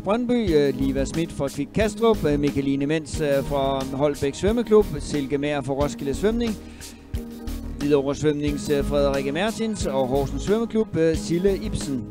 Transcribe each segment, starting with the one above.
Brøndby, Liva Schmidt fra Kvik Kastrup, Mikkeline Mens fra Holbæk Svømmeklub, Silke Mær fra Roskilde Svømning, Hvidovre Svømnings Frederikke Mertins og Horsens Svømmeklub, Sille Ibsen.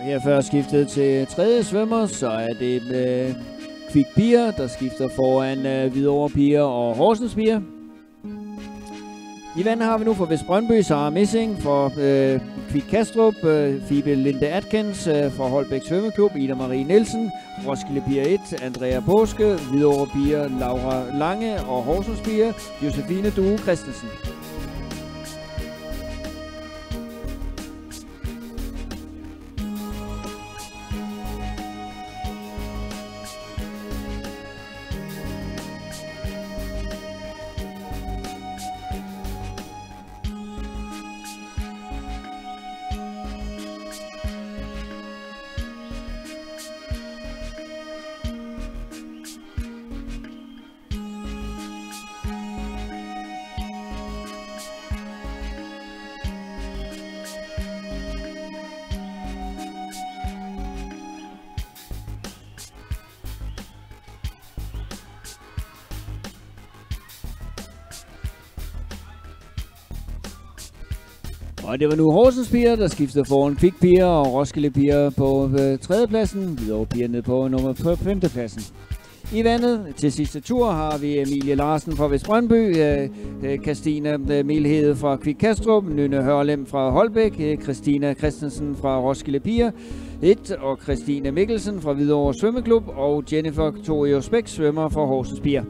Her før skiftet til tredje svømmer, så er det Kvik Piger, der skifter foran Hvidovre Piger og Horsens Piger. I vandet har vi nu fra Vest Brøndby, Sara Missing fra Kvik Kastrup, Fibe Linde Atkins fra Holbæk Svømmeklub, Ida Marie Nielsen, Roskilde Piger 1, Andrea Påske, Hvidovre Piger, Laura Lange og Horsens Piger, Josefine Due Christensen. Og det var nu Horsens Piger, der skiftede foran Kvik Piger og Roskilde Piger på tredjepladsen, Hvidovre Piger ned på nummer 5. pladsen. I vandet til sidste tur har vi Emilie Larsen fra Vest Brøndby, Christina Melhede fra Kvik Kastrup, Nynne Hørlem fra Holbæk, Christina Christensen fra Roskilde Piger 1 og Christine Mikkelsen fra Hvidovre Svømmeklub og Jennifer Torius Bæk svømmer fra Horsens Piger.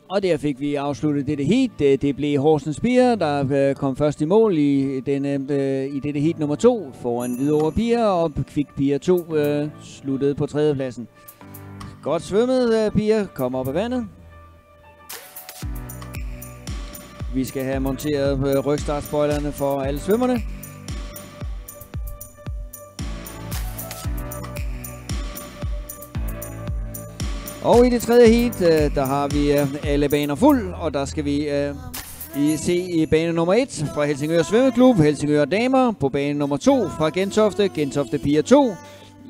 Og der fik vi afsluttet dette heat. Det blev Horsens Piger, der kom først i mål i dette heat nummer 2 foran Hvidovre Piger, og Kvik Piger 2 sluttede på tredjepladsen. Godt svømmet, Piger. Kom op af vandet. Vi skal have monteret rygstartspoilerne for alle svømmerne. Og i det tredje heat, der har vi alle baner fuld, og der skal vi se i bane nummer 1 fra Helsingør Svømmeklub, Helsingør Damer, på bane nummer 2 fra Gentofte, Gentofte Piger 2,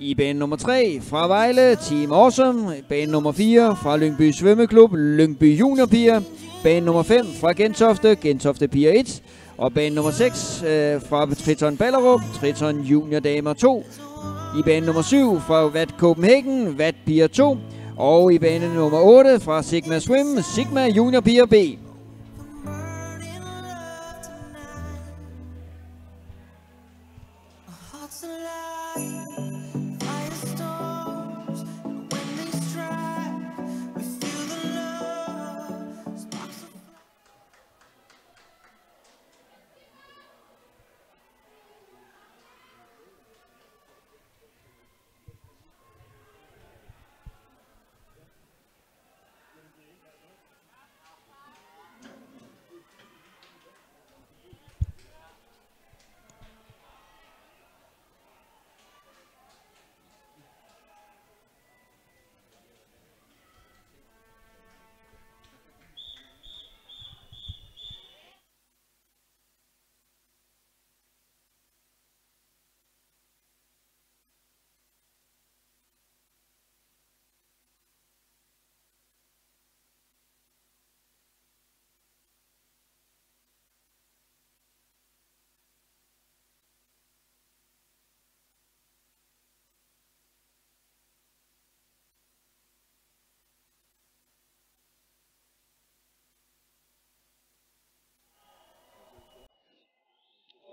i bane nummer 3 fra Vejle, Team Awesome, bane nummer 4 fra Lyngby Svømmeklub, Lyngby Junior Piger, bane nummer 5 fra Gentofte, Gentofte Piger 1, og bane nummer 6 fra Triton Ballerup, Triton Junior Damer 2, i bane nummer 7 fra Vat Copenhagen, Vat Piger 2, og i bane nummer 8 fra Sigma Swim, Sigma Junior Piger B.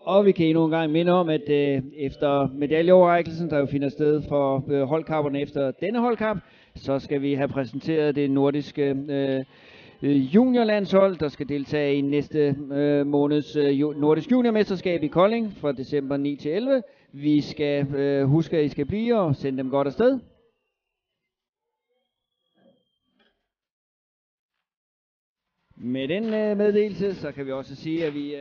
Og vi kan endnu en gang minde om, at efter medaljeoverrækkelsen, der jo finder sted for holdkapperne efter denne holdkap, så skal vi have præsenteret det nordiske juniorlandshold, der skal deltage i næste måneds nordisk juniormesterskab i Kolding fra december 9 til 11. Vi skal huske, at I skal blive og sende dem godt afsted. Med den meddelelse, så kan vi også sige, at vi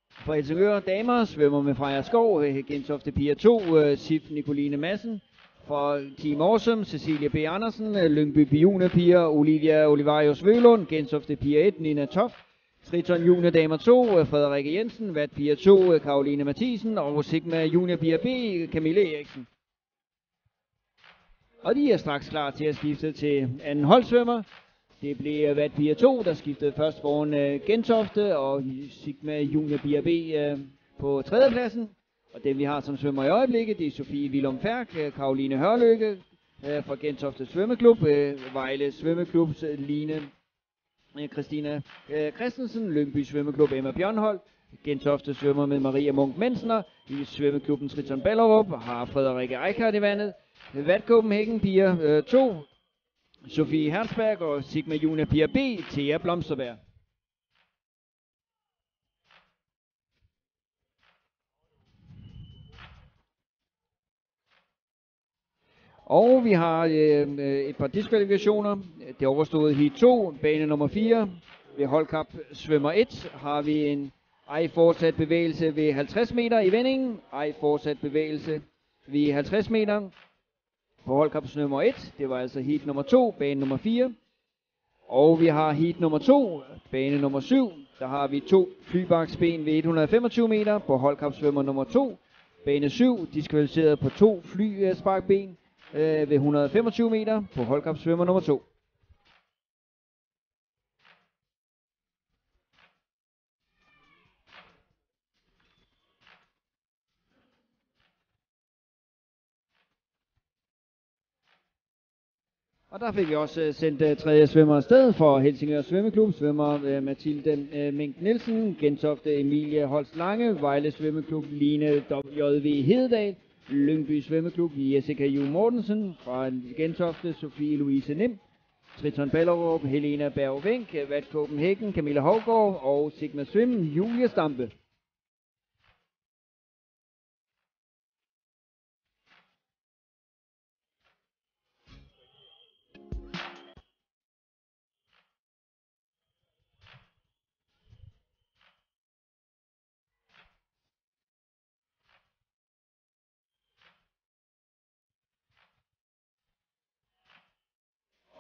fra Helsingør damer svømmer med Freja Skov, Gentofte Piger 2, Sif Nicoline Madsen. For Team Awesome, Cecilie B. Andersen, Lyngby Junior Piger, Olivia Olivarius Vølund, Gentofte Piger 1, Nina Toft, Triton Junior Damer 2, Frederikke Jensen, Vat Piger 2, Karoline Mathisen og Sigma Junior Piger B, Camille Eriksen. Og de er straks klar til at skifte til anden holdsvømmer. Det blev Vat Piger 2, der skiftede først foran Gentofte, og Sigma Junior Piger B på tredjepladsen. Og dem vi har som svømmer i øjeblikket, det er Sofie Willum Færk, Karoline Hørlykke fra Gentofte Svømmeklub, Vejle Svømmeklubs Line Christina Christensen, Lyngby Svømmeklub Emma Bjørnhold, Gentofte svømmer med Maria Munk Mensner, i svømmeklubben Triton Ballerup har Frederikke Eichhardt i vandet, Vat Copenhagen Piger 2, Sofie Herzberg og Sigma Junior Piger B, Thea Blomsterberg. Og vi har et par diskvalifikationer. Det overståede heat 2, bane nummer 4. Ved holdkap svømmer 1 har vi en ej fortsat bevægelse ved 50 meter i vendingen. Ej fortsat bevægelse ved 50 meter. På holdkap svømmer 1, det var altså heat nummer 2, bane nummer 4. Og vi har heat nummer 2, bane nummer 7. Der har vi 2 flybaksben ved 125 meter. På holdkap svømmer nummer 2, bane 7, diskvalificeret på 2 flysparkben ved 125 meter på holdkap svømmer nummer 2. Og der fik vi også sendt tredje svømmer afsted for Helsingør Svømmeklub. Svømmer Mathilde Mink Nielsen, Gentofte Emilie Holst Lange, Vejle Svømmeklub Line W.J.V. Hededal, Lyngby Svømmeklub Jessica Ju Mortensen, fra Gentofte Sofie Louise Nim, Triton Ballerup Helena Berg Vink, Vat Copenhagen Camilla Hovgaard og Sigma Swim Julie Stampe.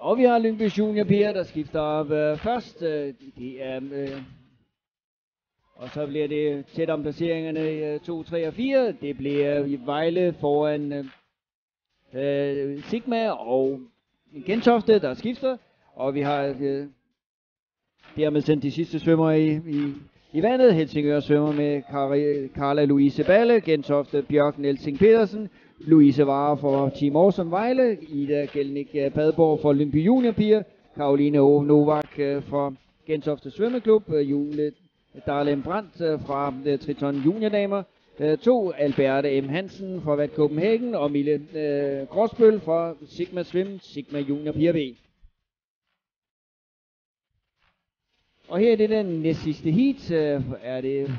Og vi har Lyngby Junior Piger, der skifter op først. Det er, og så bliver det tæt om placeringerne 2, 3 og 4. Det bliver Vejle foran Sigma og Gentofte, der skifter. Og vi har dermed sendt de sidste svømmer i vandet. Helsingør svømmer med Carla Louise Balle, Gentofte Bjørk Nielsing Petersen, Louise Vare for Team Awesome Vejle, Ida Gelnik Padborg for Lyngby Junior Piger, Karoline Novak for Gentofte Svømmeklub, Jule Darlem Brandt fra Triton Junior Damer, 2 Alberte M. Hansen fra Vat Copenhagen og Mille Gråsbøl fra Sigma Swim, Sigma Junior Piger B. Og her er det den næstsidste heat, er det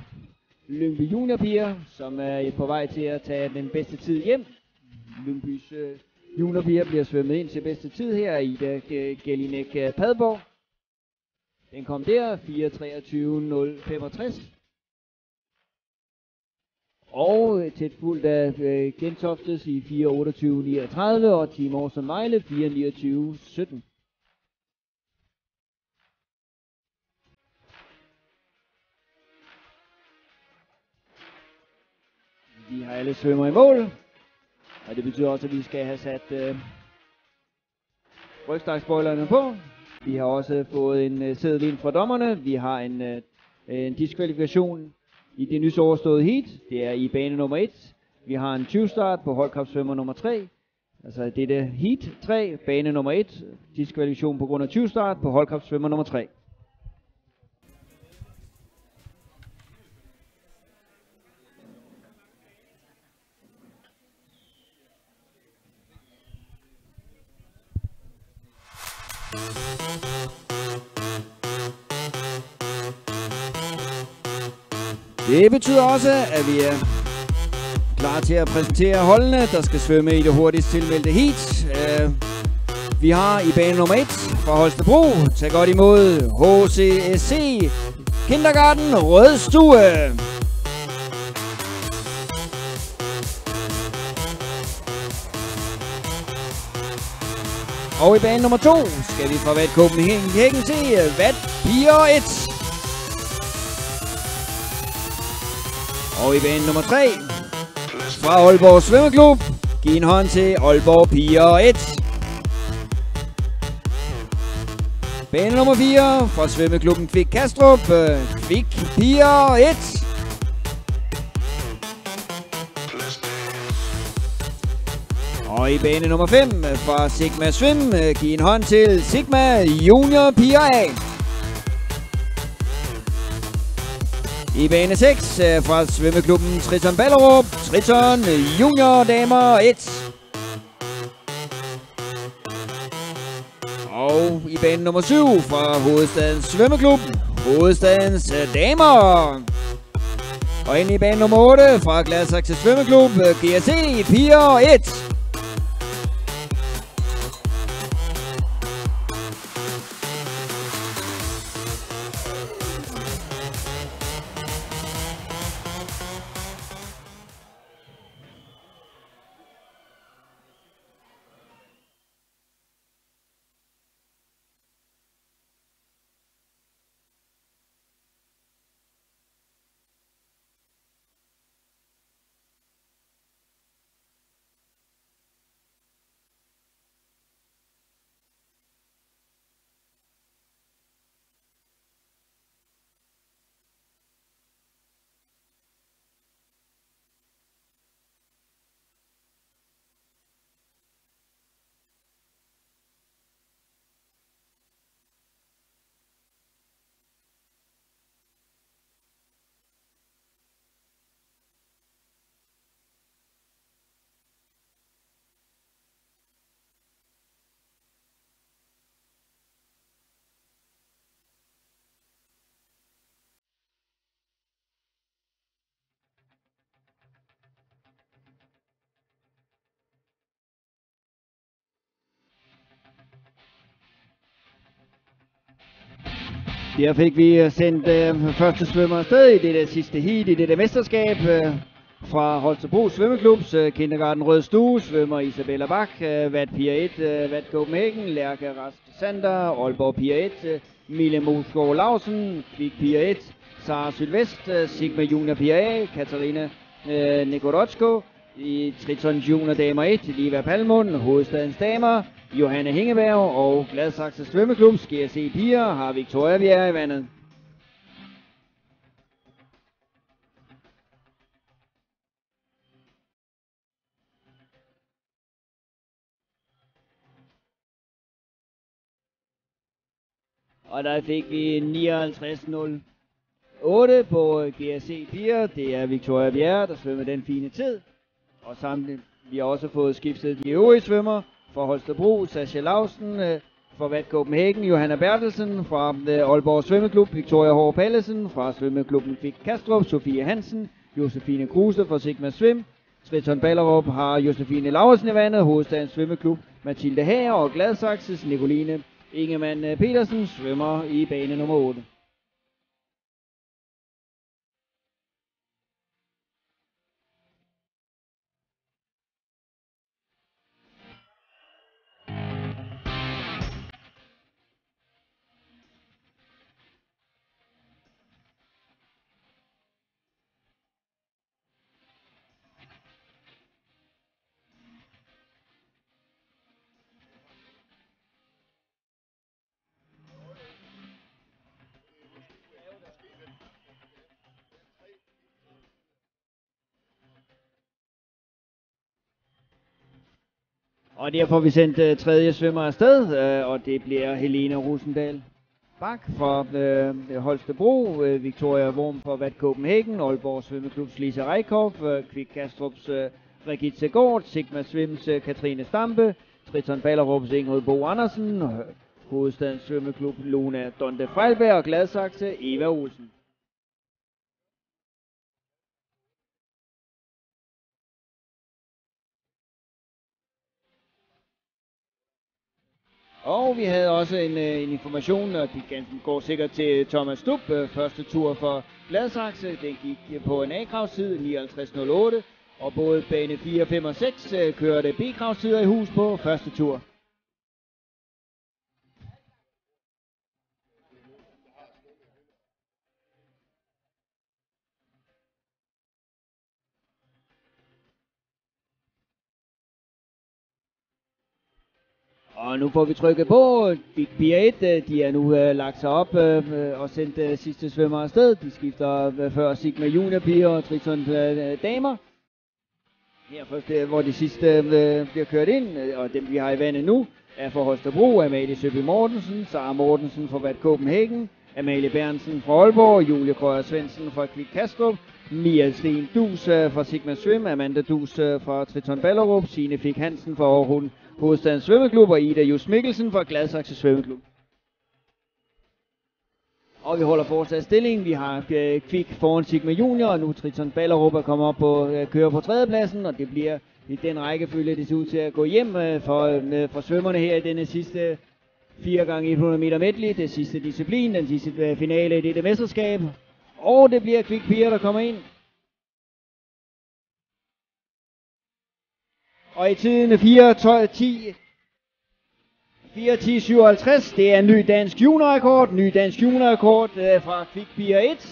Lyngby Junior Piger, som er på vej til at tage den bedste tid hjem. Lyngbys Junior Piger bliver svømmet ind til bedste tid her i Gelinek Padborg. Den kom der, 4.23.065. Og tæt fuldt af Gentoftes i 4.28.39 og Team Awesome Vejle 4.29.17. De har alle svømmer i mål, og det betyder også, at vi skal have sat rygstakspoilerne på. Vi har også fået en seddel ind fra dommerne. Vi har en diskvalifikation i det nyss overståede heat. Det er i bane nummer 1. Vi har en 20-start på holdkapsvømmer nummer 3. Altså det er heat 3, bane nummer 1. Diskvalifikation på grund af 20-start på holdkapsvømmer nummer 3. Det betyder også, at vi er klar til at præsentere holdene, der skal svømme i det hurtigst tilmeldte heat. Vi har i bane nummer 1 fra Holstebro, tag godt imod HCSC Kindergarten Rødstue. Og i bane nummer 2 skal vi fra Vat Copenhagen se Vat Piger 1. Og i bane nummer 3 fra Aalborg Svømmeklub, giv en hånd til Aalborg Piger 1. Bane nummer 4 fra svømmeklubben Kvik Kastrup, Kvik Piger 1. Og i bane nummer 5 fra Sigma Svøm, giv en hånd til Sigma Junior Piger A. I bane 6 fra svømmeklubben Triton Ballerup, Triton Junior Damer 1. Og i bane nummer 7 fra Hovedstadens Svømmeklub, Hovedstadens Damer. Og ind i bane nummer 8 fra Gladsaxe Svømmeklub, GSC Piger 1. Der fik vi sendt første svømmer afsted i det sidste heat, i det mesterskab. Fra Holstebro Svømmeklubs Kindergarten Rødstue svømmer Isabella Bak, Vat Piger 1, Vat Copenhagen, Lærke Rask Sander, Aalborg Piger 1, Mille Moskov Lausen, Kvik Piger 1, Sara Sylvest, Sigma Junior Piger A, Katarina Nikorodsko, i Triton Junior Damer 1, Liva Palmund, Hovedstadens Damer, Johanne Hingeberg og Gladsaxe Svømmeklubs GSC Piger har Victoria Bjerre i vandet. Og der fik vi 59.08 på GSC Piger. Det er Victoria Bjerre, der svømmer den fine tid. Og samtidig vi har også fået skiftet de øvrige svømmer. Fra Holstebro, Sascha Lausen, fra Vat Copenhagen, Johanna Bertelsen, fra Aalborg Svømmeklub, Victoria Hård Pallesen, fra svømmeklubben Kvik Kastrup, Sofie Hansen, Josefine Kruse fra Sigma Svøm, Triton Ballerup har Josefine Laursen i vandet, Hovedstadens Svømmeklub, Mathilde Hager og Gladsaxes Nicoline Ingemann Petersen svømmer i bane nummer 8. Og der får vi sendt tredje svømmer afsted, og det bliver Helena Rosendal Bak fra Holstebro, Victoria Worm fra Vat Copenhagen, Aalborg Svømmeklubs Lisa Reikhoff, Kvik Kastrups Regitze Gård, Sigma Swims Katrine Stampe, Triton Ballerups Ingrid Bo Andersen, Hovedstadens Svømmeklub Luna Donde Frejlberg og Gladsaxe Eva Olsen. Og vi havde også en information, og den går sikkert til Thomas Stubb. Første tur for Gladsaxe, den gik på en A-kravstid, 59.08. Og både bane 4, 5 og 6 kørte B-kravstider i hus på første tur. Og nu får vi trykket på. Big Pier 1, de er nu lagt sig op og sendt sidste svømmer afsted. De skifter før Sigma Junior piger og Triton damer. Her først, hvor de sidste bliver kørt ind, og dem vi har i vandet nu, er for Holstebro, Amalie Søby Mortensen, Sara Mortensen fra Bad Copenhagen, Amalie Bernsen fra Aalborg, Julie Krøyer Svendsen fra Kvik Kastrup, Mia Sten Dus fra Sigma Swim, Amanda Dus fra Triton Ballerup, Signe Fik Hansen fra Hovedstadens Svømmeklub og Ida Just Mikkelsen fra Gladsaxe Svømmeklub. Og vi holder fortsat stilling. Vi har Kvik foran Sigma Junior, og nu Triton Ballerup er kommet op og kører på tredjepladsen, og det bliver i den rækkefølge, det ser ud til at gå hjem for svømmerne her i denne sidste 4x100 meter medley, det sidste disciplin, den sidste finale i dette mesterskab. Og det bliver Kvik piger, der kommer ind. Og i tiden 4:10:57, det er en ny dansk juniorrekord. Fra Kvik piger 1.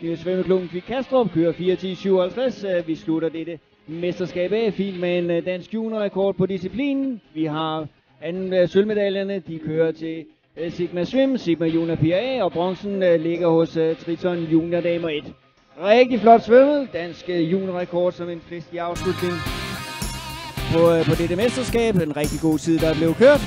Det er svømmeklubben Kvik Kastrup, kører 4:10:57. Vi slutter dette mesterskab af fint med en dansk juniorrekord på disciplinen. Vi har anden sølvmedaljerne, de kører til Sigma Swim, Sigma Junior piger A, og bronzen ligger hos Triton Junior damer 1. Rigtig flot svømmet, dansk juniorrekord som en festlig afslutning på dette mesterskab. En rigtig god tid, der blev kørt.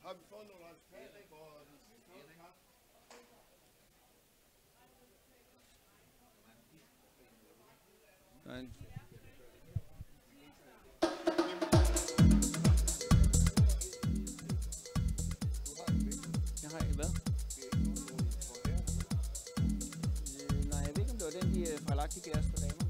Har vi fået nogle resultater, hvor den sidste kamp? Nej. Jeg har hvad? Nej, jeg ved ikke, om det var den, de fejlagtige gas for damer.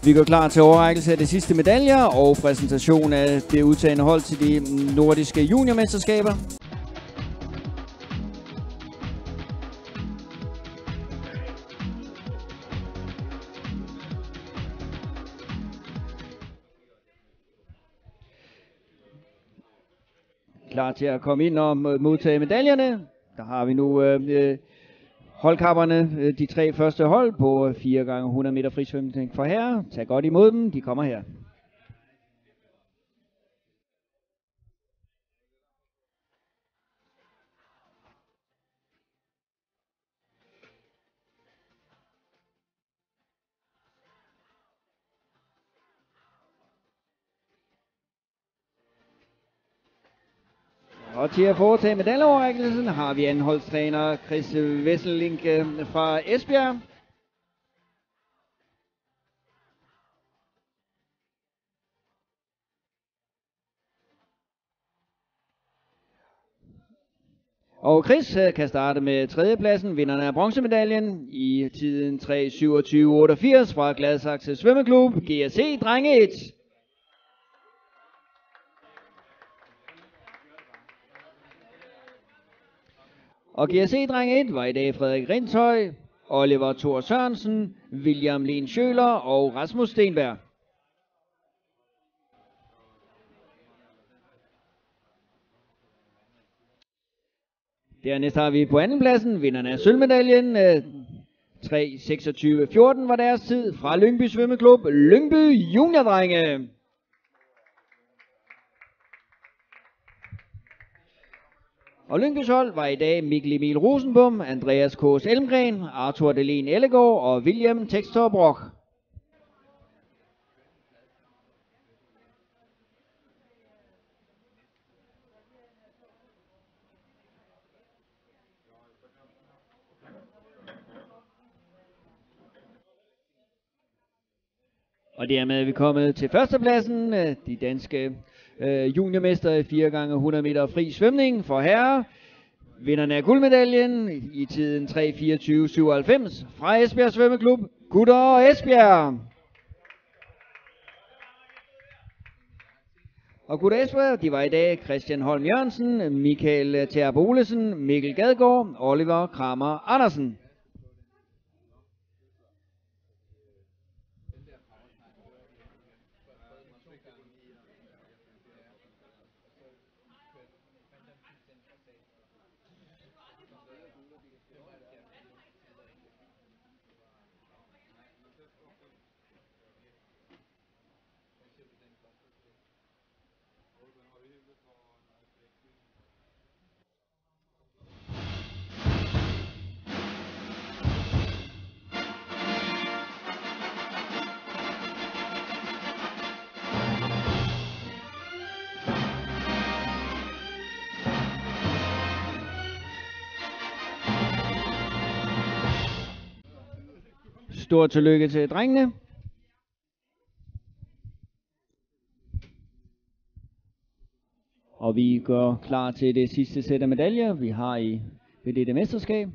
Vi går klar til overrækkelse af de sidste medaljer og præsentation af det udtagende hold til de nordiske juniormesterskaber. Klar til at komme ind og modtage medaljerne. Der har vi nu holdkapperne, de 3 første hold på 4x100 meter frisvømning for herrer. Tag godt imod dem, de kommer her. Og til at foretage medaljeoverrækkelsen har vi andenholdstræner Chris Wesselink fra Esbjerg. Og Chris kan starte med tredjepladsen, vinderne af bronzemedaljen i tiden 3:27.88 fra Gladsaxe Svømmeklub, GSC Drenge 1. Og GSC Drenge 1 var i dag Frederik Rindshøj, Oliver Thor Sørensen, William Len Schøler og Rasmus Stenberg. Dernæst har vi på andenpladsen vinderne af sølvmedaljen. 3:26.14 var deres tid fra Lyngby Svømmeklub, Lyngby Juniordrenge. Og Lyngbys hold var i dag Mikkel Emil Rosenbom, Andreas Kås Elmgren, Arthur Delén Ellegaard og William Textor Brock. Og dermed er vi kommet til førstepladsen, de danske juniormester i 4x100 meter fri svømning for herrer. Vinderne af guldmedaljen i tiden 3:24.97 fra Esbjerg Svømmeklub, Gutter og Esbjerg. Og Gutter Esbjerg, de var i dag Christian Holm Jørgensen, Michael Terp Olesen, Mikkel Gadgaard, Oliver Kramer Andersen. Stort tillykke til drengene. Og vi går klar til det sidste sæt af medaljer, vi har ved dette mesterskab.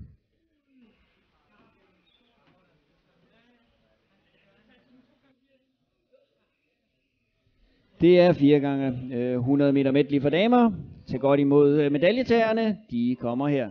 Det er 4x100 meter medley for damer. Til godt imod medaljetagerne. De kommer her.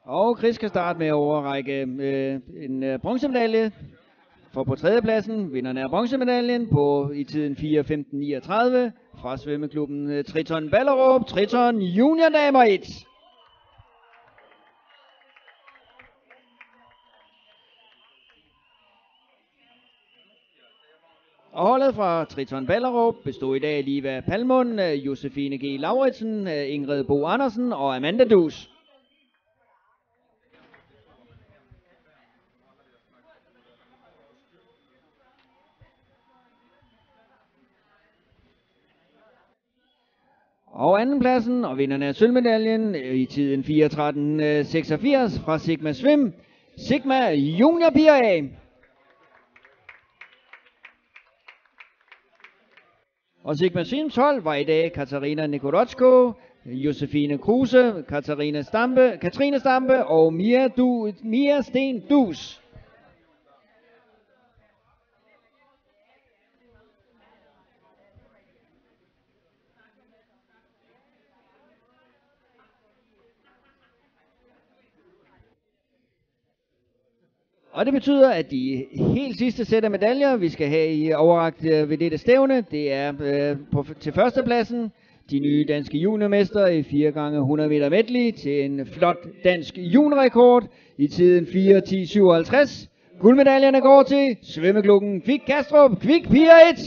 Og Chris kan starte med at overrække en bronzemedalje for på tredjepladsen. Vinderne af bronzemedaljen i tiden 4:15.39 fra svømmeklubben Triton Ballerup, Triton Junior Damer 1. Og holdet fra Triton Ballerup bestod i dag af Liva Palmund, Josefine G. Lauritsen, Ingrid Bo Andersen og Amanda Dus. Og andenpladsen og vinderne af sølvmedaljen i tiden 4:13.86 fra Sigma Swim, Sigma Junior Piger A. Og Sigma Swims hold var i dag Katarina Nikodotsko, Josefine Kruse, Katrine Stampe og Mia Sten Dus. Og det betyder, at de helt sidste sæt af medaljer, vi skal have i overrakt ved dette stævne, det er til førstepladsen de nye danske juniormester i 4x100 meter medley til en flot dansk juniorrekord i tiden 4:10.57. Guldmedaljerne går til svømmeklubben Kvik Kastrup, Kvik Piger 1.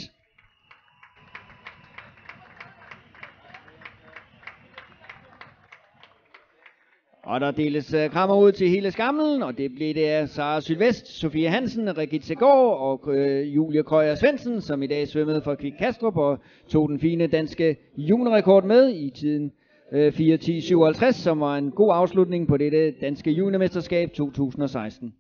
Og der deles krammer ud til hele skamlen, og det blev det af Sara Sylvest, Sofie Hansen, Regitze Gård og Julie Krøyer Svendsen, som i dag svømmede for Kvik Kastrup og tog den fine danske juniorrekord med i tiden 4:10:57, som var en god afslutning på dette danske juniormesterskab 2016.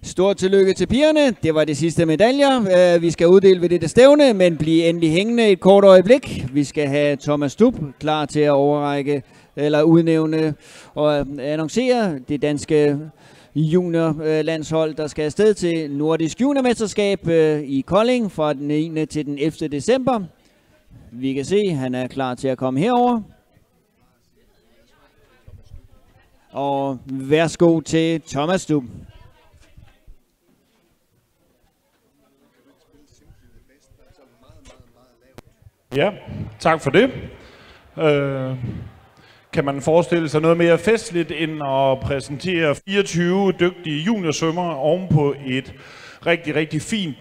Stort tillykke til pigerne. Det var de sidste medaljer, vi skal uddele ved dette stævne, men bliv endelig hængende et kort øjeblik. Vi skal have Thomas Stubb klar til at overrække eller udnævne og annoncere det danske juniorlandshold, der skal afsted til Nordisk Juniormesterskab i Kolding fra den 9. til den 11. december. Vi kan se, at han er klar til at komme herover. Og værsgo til Thomas Stubb. Ja, tak for det. Kan man forestille sig noget mere festligt end at præsentere 24 dygtige juniorsvømmere oven på et rigtig, rigtig fint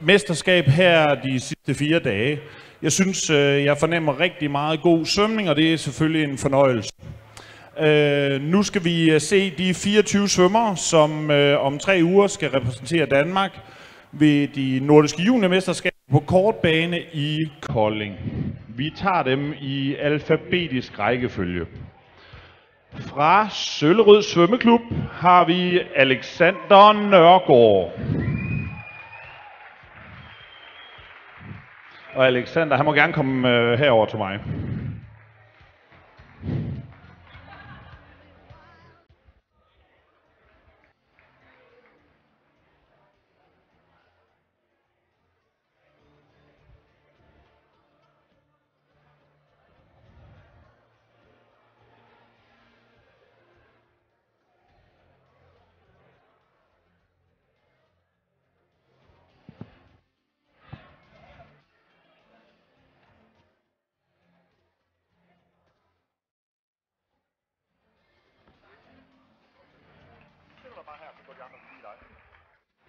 mesterskab her de sidste 4 dage? Jeg synes, jeg fornemmer rigtig meget god svømning, og det er selvfølgelig en fornøjelse. Nu skal vi se de 24 svømmere, som om 3 uger skal repræsentere Danmark ved de nordiske juniormesterskaber på kortbane i Kolding. Vi tager dem i alfabetisk rækkefølge. Fra Søllerød Svømmeklub har vi Alexander Nørgaard. Og Alexander, han må gerne komme herover til mig.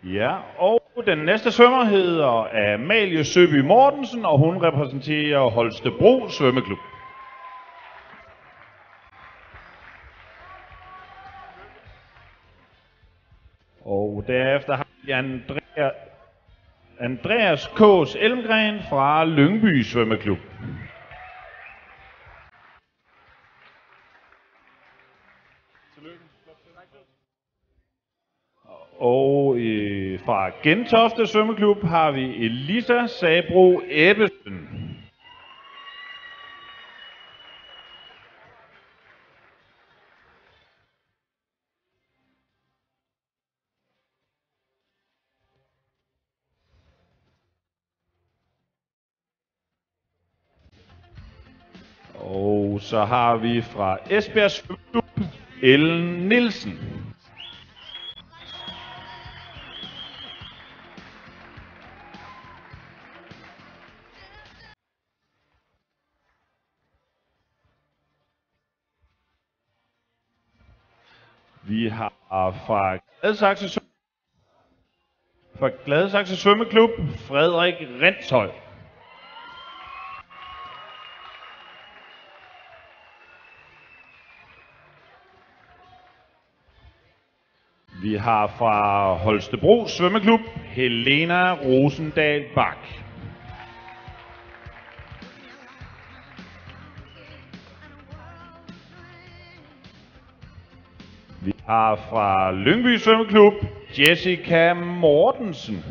Ja, og den næste svømmer hedder Amalie Søby Mortensen, og hun repræsenterer Holstebro Svømmeklub. Og derefter har vi Andreas K's Elmgren fra Lyngby Svømmeklub. Og fra Gentofte Svømmeklub har vi Elisa Sabro Ebbesen. Og så har vi fra Esbjerg Svømmeklub Ellen Nielsen. Vi har fra Gladsaxe Svømmeklub Frederik Renshøj. Vi har fra Holstebro Svømmeklub Helena Rosendal Bak. Vi har fra Lyngby Svømmeklub Jessica Mortensen.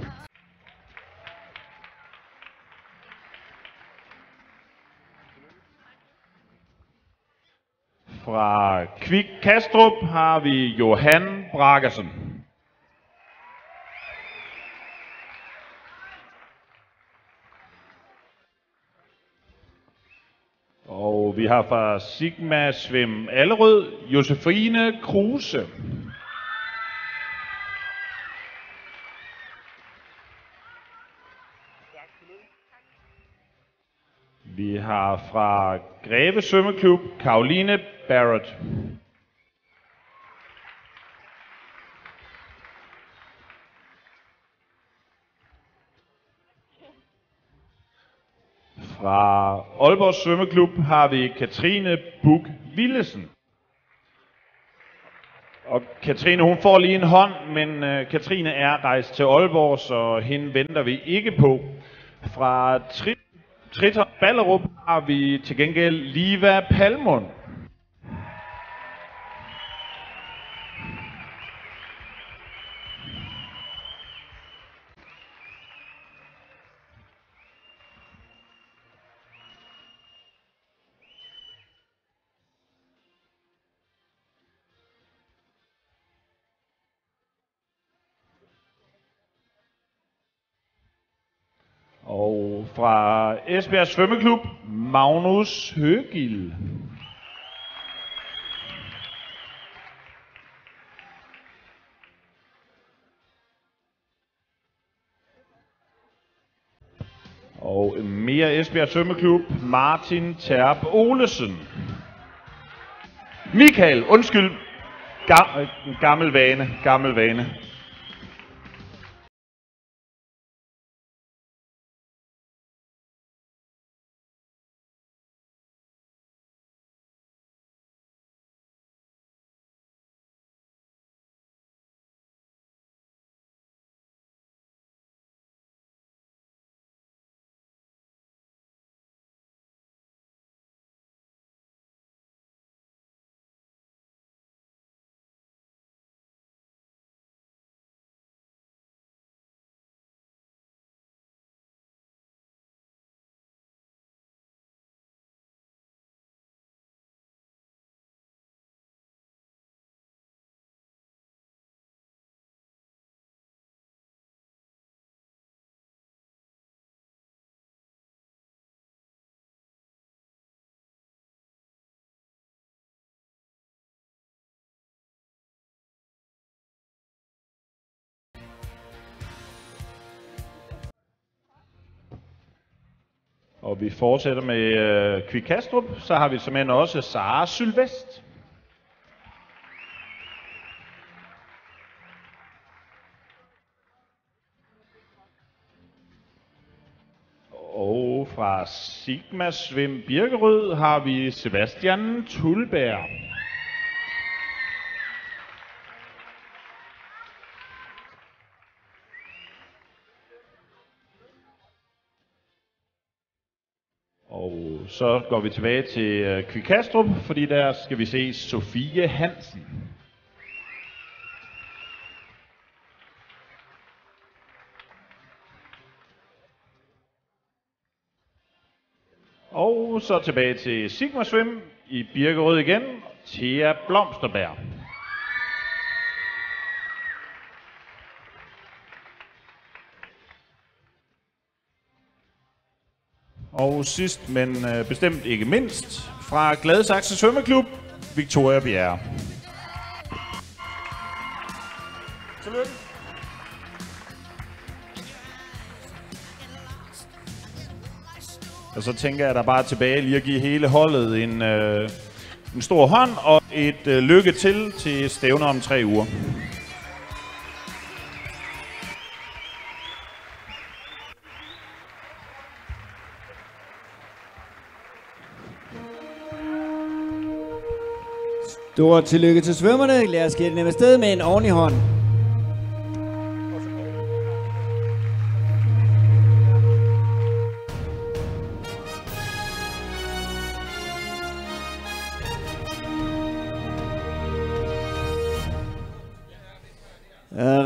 Fra Kvik Kastrup har vi Johan Bragersen. Og vi har fra Sigma Svøm Allerød, Josefine Kruse. Vi har fra Greve Svømmeklub, Caroline Barrett. Fra Aalborg Svømmeklub har vi Katrine Buk Willesen. Og Katrine, hun får lige en hånd, men Katrine er rejst til Aalborg, så hende venter vi ikke på. Fra Triton Ballerup har vi til gengæld Liva Palmund. Og fra Esbjerg Svømmeklub, Magnus Høgild. Og mere Esbjerg Svømmeklub, Martin Terp Olesen. Michael, undskyld. Gammel vane. Og vi fortsætter med Kvik Kastrup, så har vi simpelthen også Sara Sylvest. Og fra Sigma Svøm Birkerød har vi Sebastian Tulberg. Og så går vi tilbage til Kvik Kastrup, fordi der skal vi se Sofie Hansen. Og så tilbage til Sigma Svøm i Birkerød igen, Thea Blomsterberg. Og sidst, men bestemt ikke mindst, fra Gladsaxe Svømmeklub, Victoria Bjerre. Tillykke. Og så tænker jeg, der bare tilbage lige at give hele holdet en stor hånd og et lykke til stævner om 3 uger. Stort tillykke til svømmerne. Lad os give den afsted med en ordentlig hånd.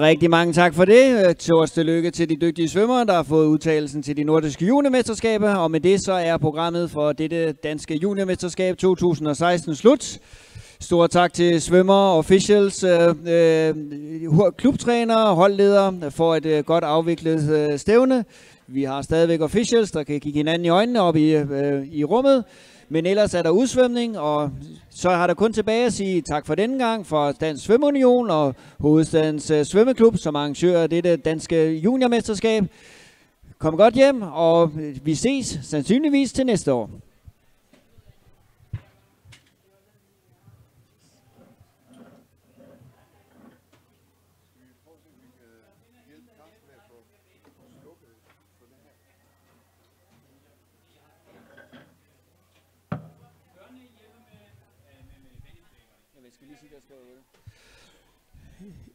Rigtig mange tak for det. Stort tillykke til de dygtige svømmere, der har fået udtagelsen til de nordiske juniormesterskaber. Og med det så er programmet for dette danske juniormesterskab 2016 slut. Stort tak til svømmer, officials, klubtrænere, holdledere for et godt afviklet stævne. Vi har stadigvæk officials, der kan kigge hinanden i øjnene op i rummet. Men ellers er der udsvømning, og så har der kun tilbage at sige tak for denne gang for Dansk Svømmeunion og Hovedstadens Svømmeklub, som arrangører dette danske juniormesterskab. Kom godt hjem, og vi ses sandsynligvis til næste år.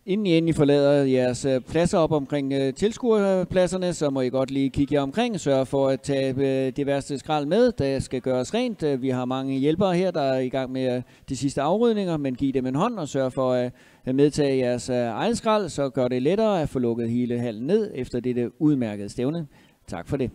Inden I endelig forlader jeres pladser op omkring tilskuerpladserne, så må I godt lige kigge jer omkring. Sørg for at tage det værste skrald med, der skal gøres rent. Vi har mange hjælpere her, der er i gang med de sidste afrydninger, men giv dem en hånd og sørg for at medtage jeres eget skrald, så gør det lettere at få lukket hele hallen ned efter dette udmærkede stævne. Tak for det.